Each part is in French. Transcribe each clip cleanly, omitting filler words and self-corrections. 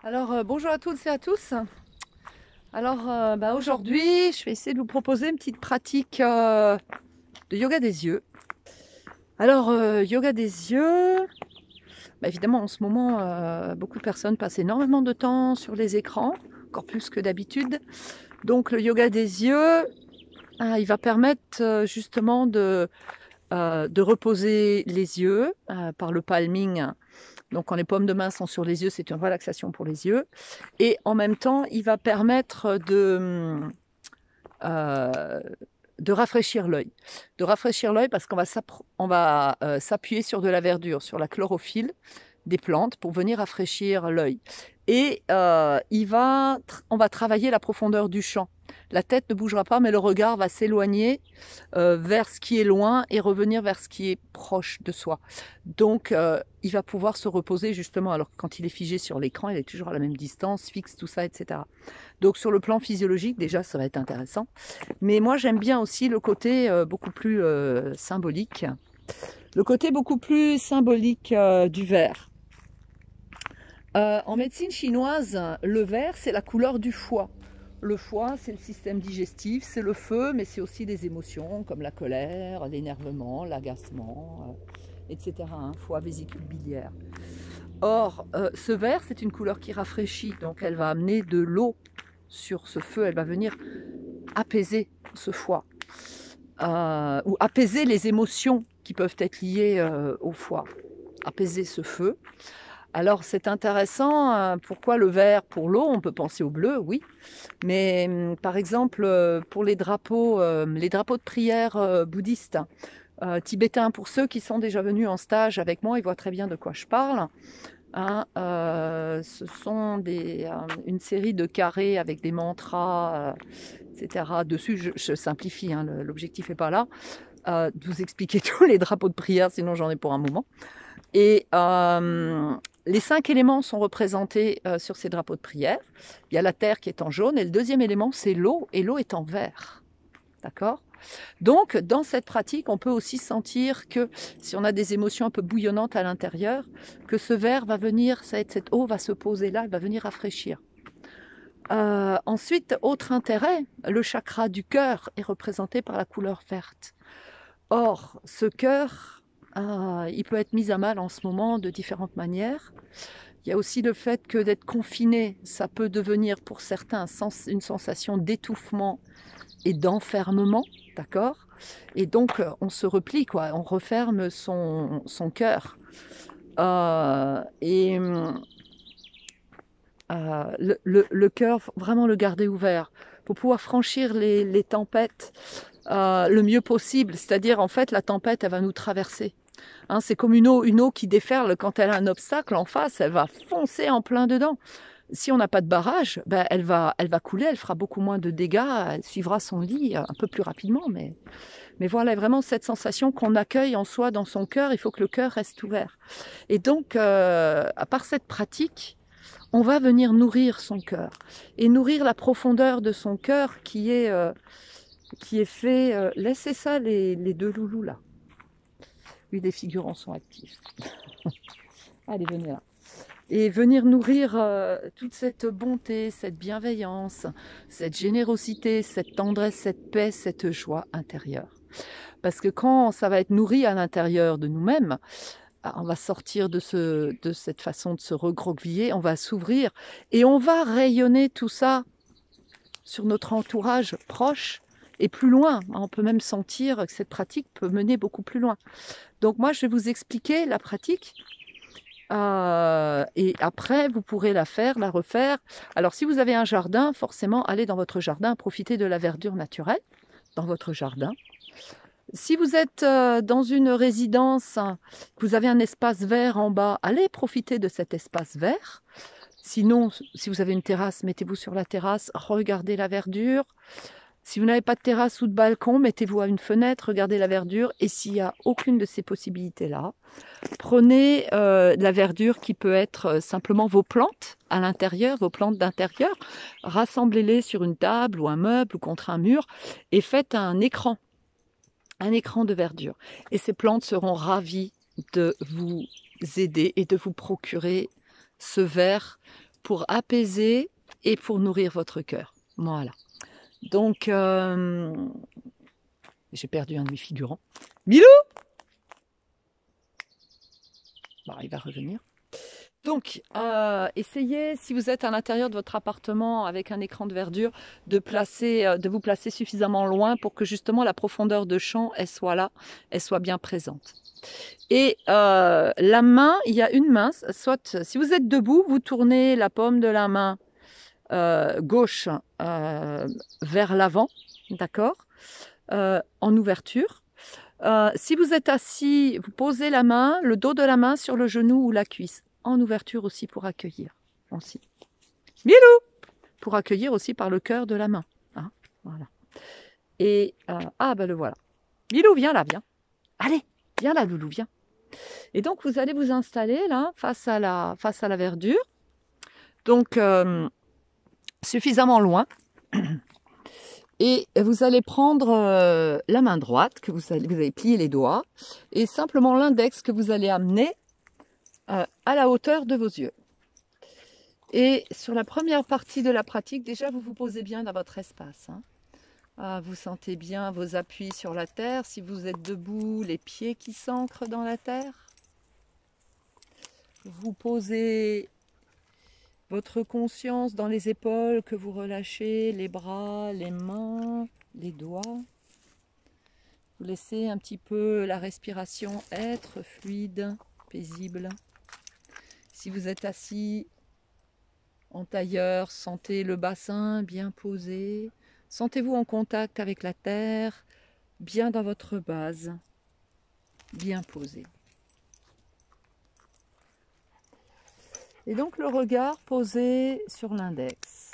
Bonjour à toutes et à tous. Aujourd'hui, je vais essayer de vous proposer une petite pratique de yoga des yeux. Yoga des yeux, évidemment en ce moment, beaucoup de personnes passent énormément de temps sur les écrans, encore plus que d'habitude. Donc le yoga des yeux, il va permettre justement de reposer les yeux par le palming. Donc quand les paumes de main sont sur les yeux, c'est une relaxation pour les yeux. Et en même temps, il va permettre euh, de rafraîchir l'œil. De rafraîchir l'œil parce qu'on va s'appuyer sur de la verdure, sur la chlorophylle des plantes pour venir rafraîchir l'œil. Et on va travailler la profondeur du champ. La tête ne bougera pas, mais le regard va s'éloigner vers ce qui est loin et revenir vers ce qui est proche de soi. Donc, il va pouvoir se reposer justement, alors que quand il est figé sur l'écran, il est toujours à la même distance, fixe, tout ça, etc. Donc, sur le plan physiologique, déjà, ça va être intéressant. Mais moi, j'aime bien aussi le côté beaucoup plus symbolique. Le côté beaucoup plus symbolique du vert. En médecine chinoise, le vert, c'est la couleur du foie. Le foie, c'est le système digestif, c'est le feu, mais c'est aussi des émotions comme la colère, l'énervement, l'agacement, etc. Foie, vésicule biliaire. Or, ce vert, c'est une couleur qui rafraîchit, donc elle va amener de l'eau sur ce feu, elle va venir apaiser ce foie, ou apaiser les émotions qui peuvent être liées au foie, apaiser ce feu. Alors c'est intéressant, pourquoi le vert pour l'eau? On peut penser au bleu, oui, mais par exemple pour les drapeaux de prière bouddhistes, tibétains, pour ceux qui sont déjà venus en stage avec moi, ils voient très bien de quoi je parle. Ce sont une série de carrés avec des mantras, etc. Dessus, je simplifie, hein, l'objectif n'est pas là, de vous expliquer tous les drapeaux de prière, sinon j'en ai pour un moment. Et les 5 éléments sont représentés sur ces drapeaux de prière. Il y a la terre qui est en jaune et le deuxième élément, c'est l'eau, et l'eau est en vert. D'accord? Donc, dans cette pratique, on peut aussi sentir que si on a des émotions un peu bouillonnantes à l'intérieur, que ce vert va venir, cette eau va se poser là, elle va venir rafraîchir. Ensuite, autre intérêt, le chakra du cœur est représenté par la couleur verte. Or, ce cœur, il peut être mis à mal en ce moment de différentes manières. Il y a aussi le fait que d'être confiné, ça peut devenir pour certains une sensation d'étouffement et d'enfermement, d'accord? Et donc, on se replie, quoi, on referme son cœur. Le cœur, vraiment le garder ouvert pour pouvoir franchir les tempêtes le mieux possible. C'est-à-dire, en fait, la tempête, elle va nous traverser. Hein, c'est comme une eau qui déferle quand elle a un obstacle en face, elle va foncer en plein dedans. Si on n'a pas de barrage, elle va couler, elle fera beaucoup moins de dégâts, elle suivra son lit un peu plus rapidement. Mais voilà, vraiment cette sensation qu'on accueille en soi, dans son cœur, il faut que le cœur reste ouvert. Et donc, à part cette pratique, on va venir nourrir son cœur et nourrir la profondeur de son cœur qui est fait. Laissez ça, les deux loulous là. Oui, les figurants sont actifs. Allez, venez là. Et venir nourrir toute cette bonté, cette bienveillance, cette générosité, cette tendresse, cette paix, cette joie intérieure. Parce que quand ça va être nourri à l'intérieur de nous-mêmes, on va sortir de cette façon de se recroqueviller, on va s'ouvrir et on va rayonner tout ça sur notre entourage proche et plus loin. On peut même sentir que cette pratique peut mener beaucoup plus loin. Donc moi, je vais vous expliquer la pratique. Et après, vous pourrez la faire, la refaire. Alors, si vous avez un jardin, forcément, allez dans votre jardin, profitez de la verdure naturelle dans votre jardin. Si vous êtes dans une résidence, vous avez un espace vert en bas, allez profiter de cet espace vert. Sinon, si vous avez une terrasse, mettez-vous sur la terrasse, regardez la verdure. Si vous n'avez pas de terrasse ou de balcon, mettez-vous à une fenêtre, regardez la verdure. Et s'il n'y a aucune de ces possibilités-là, prenez de la verdure qui peut être simplement vos plantes à l'intérieur, vos plantes d'intérieur. Rassemblez-les sur une table ou un meuble ou contre un mur et faites un écran de verdure. Et ces plantes seront ravies de vous aider et de vous procurer ce vert pour apaiser et pour nourrir votre cœur. Voilà. Donc, j'ai perdu un de mes figurants. Milou! Bon, il va revenir. Donc, essayez, si vous êtes à l'intérieur de votre appartement avec un écran de verdure, de vous placer suffisamment loin pour que justement la profondeur de champ, elle soit là, elle soit bien présente. Et la main, il y a une main, soit si vous êtes debout, vous tournez la paume de la main gauche vers l'avant, d'accord, en ouverture. Si vous êtes assis, vous posez la main, le dos de la main sur le genou ou la cuisse, en ouverture aussi pour accueillir. Aussi. Milou! Pour accueillir aussi par le cœur de la main. Hein, voilà. Et, ben le voilà. Milou, viens là, viens. Allez, viens là, Loulou, viens. Et donc, vous allez vous installer là, face à la verdure. Donc, suffisamment loin. Et vous allez prendre la main droite, vous allez plier les doigts, et simplement l'index que vous allez amener à la hauteur de vos yeux. Et sur la première partie de la pratique, déjà vous vous posez bien dans votre espace. Hein. Vous sentez bien vos appuis sur la terre. Si vous êtes debout, les pieds qui s'ancrent dans la terre. Vous posez votre conscience dans les épaules que vous relâchez, les bras, les mains, les doigts. Vous laissez un petit peu la respiration être fluide, paisible. Si vous êtes assis en tailleur, sentez le bassin bien posé. Sentez-vous en contact avec la terre, bien dans votre base, bien posé. Et donc le regard posé sur l'index.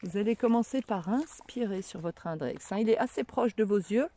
Vous allez commencer par inspirer sur votre index. Il est assez proche de vos yeux.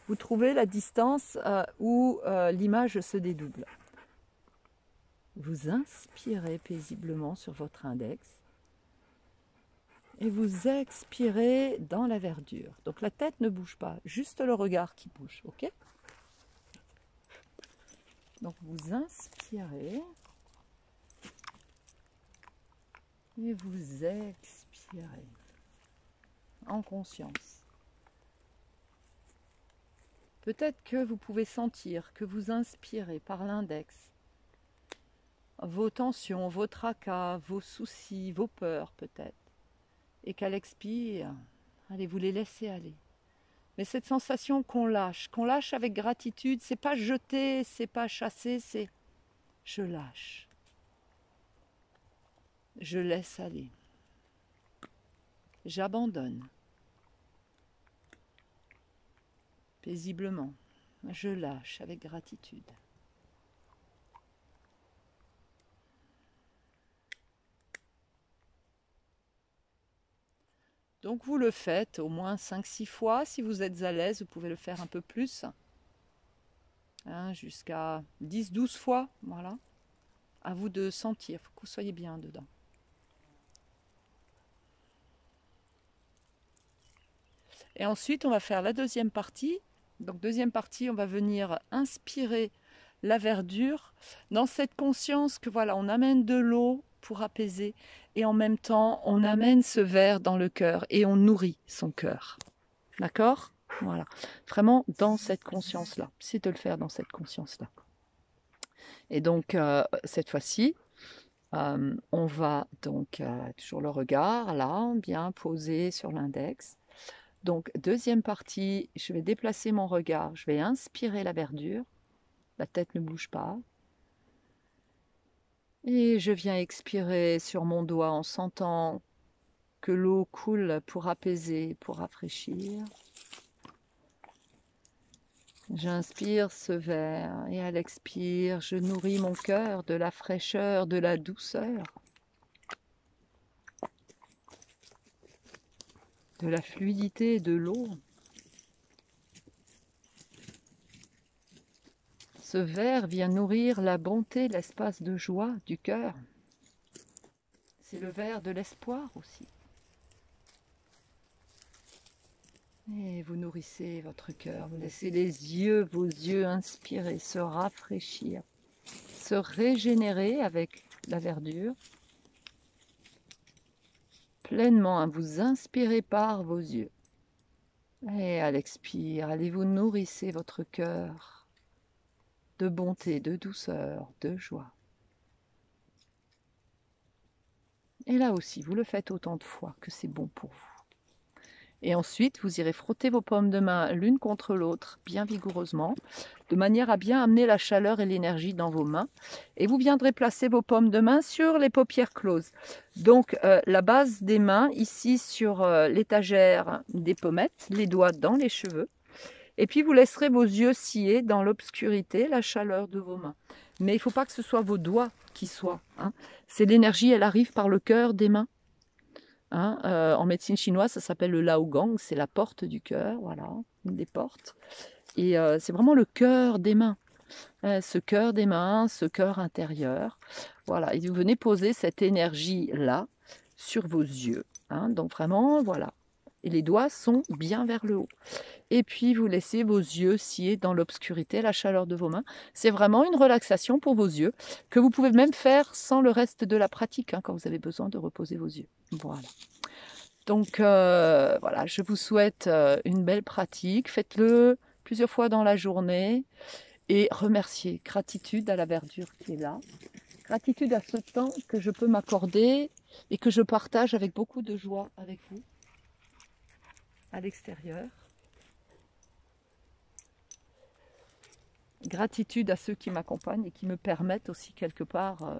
Vous trouvez la distance où l'image se dédouble. Vous inspirez paisiblement sur votre index. Et vous expirez dans la verdure. Donc la tête ne bouge pas, juste le regard qui bouge. Ok ? Donc vous inspirez. Et vous expirez en conscience. Peut-être que vous pouvez sentir que vous inspirez par l'index vos tensions, vos tracas, vos soucis, vos peurs peut-être. Et qu'à l'expire, allez, vous les laissez aller. Mais cette sensation qu'on lâche avec gratitude, c'est pas jeter, c'est pas chasser, c'est je lâche. Je laisse aller. J'abandonne. Paisiblement, je lâche avec gratitude. Donc vous le faites au moins 5-6 fois. Si vous êtes à l'aise, vous pouvez le faire un peu plus. Jusqu'à 10-12 fois. Voilà. À vous de sentir. Il faut que vous soyez bien dedans. Et ensuite, on va faire la deuxième partie. Donc deuxième partie, on va venir inspirer la verdure dans cette conscience que voilà, on amène de l'eau pour apaiser et en même temps, on amène ce verre dans le cœur et on nourrit son cœur. D'accord ? Voilà. Vraiment dans cette conscience-là. C'est de le faire dans cette conscience-là. Et donc, cette fois-ci, on va donc toujours le regard là, bien posé sur l'index. Donc, deuxième partie, je vais déplacer mon regard, je vais inspirer la verdure, la tête ne bouge pas. Et je viens expirer sur mon doigt en sentant que l'eau coule pour apaiser, pour rafraîchir. J'inspire ce verre et à l'expire, je nourris mon cœur de la fraîcheur, de la douceur, de la fluidité de l'eau. Ce verre vient nourrir la bonté, l'espace de joie du cœur. C'est le verre de l'espoir aussi. Et vous nourrissez votre cœur, vous laissez vos yeux inspirer, se rafraîchir, se régénérer avec la verdure. pleinement, hein, vous inspirez par vos yeux. Et à l'expire, allez vous nourrissez votre cœur de bonté, de douceur, de joie. Et là aussi, vous le faites autant de fois que c'est bon pour vous. Et ensuite, vous irez frotter vos paumes de main l'une contre l'autre, bien vigoureusement, de manière à bien amener la chaleur et l'énergie dans vos mains. Et vous viendrez placer vos paumes de main sur les paupières closes. Donc, la base des mains, ici sur l'étagère des pommettes, les doigts dans les cheveux. Et puis, vous laisserez vos yeux scier dans l'obscurité, la chaleur de vos mains. Mais il ne faut pas que ce soit vos doigts qui soient. Hein. C'est l'énergie, elle arrive par le cœur des mains. Hein, en médecine chinoise, ça s'appelle le Laogang, c'est la porte du cœur, voilà, une des portes. Et c'est vraiment le cœur des mains, ce cœur des mains, ce cœur intérieur. Voilà, et vous venez poser cette énergie-là sur vos yeux. Hein, donc vraiment, voilà. Et les doigts sont bien vers le haut. Et puis, vous laissez vos yeux scier dans l'obscurité, la chaleur de vos mains. C'est vraiment une relaxation pour vos yeux, que vous pouvez même faire sans le reste de la pratique, hein, quand vous avez besoin de reposer vos yeux. Voilà. Donc, voilà, je vous souhaite une belle pratique. Faites-le plusieurs fois dans la journée et remerciez. Gratitude à la verdure qui est là. Gratitude à ce temps que je peux m'accorder et que je partage avec beaucoup de joie avec vous à l'extérieur. Gratitude à ceux qui m'accompagnent et qui me permettent aussi quelque part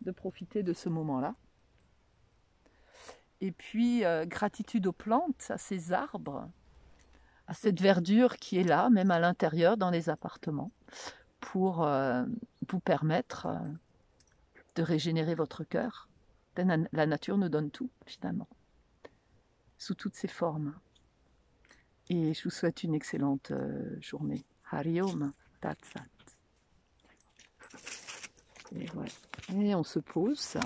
de profiter de ce moment-là. Et puis, gratitude aux plantes, à ces arbres, à cette verdure qui est là, même à l'intérieur, dans les appartements, pour vous permettre de régénérer votre cœur. La nature nous donne tout, finalement, sous toutes ses formes. Et je vous souhaite une excellente journée. Hari Om Tat Sat. Et voilà. Et on se pose.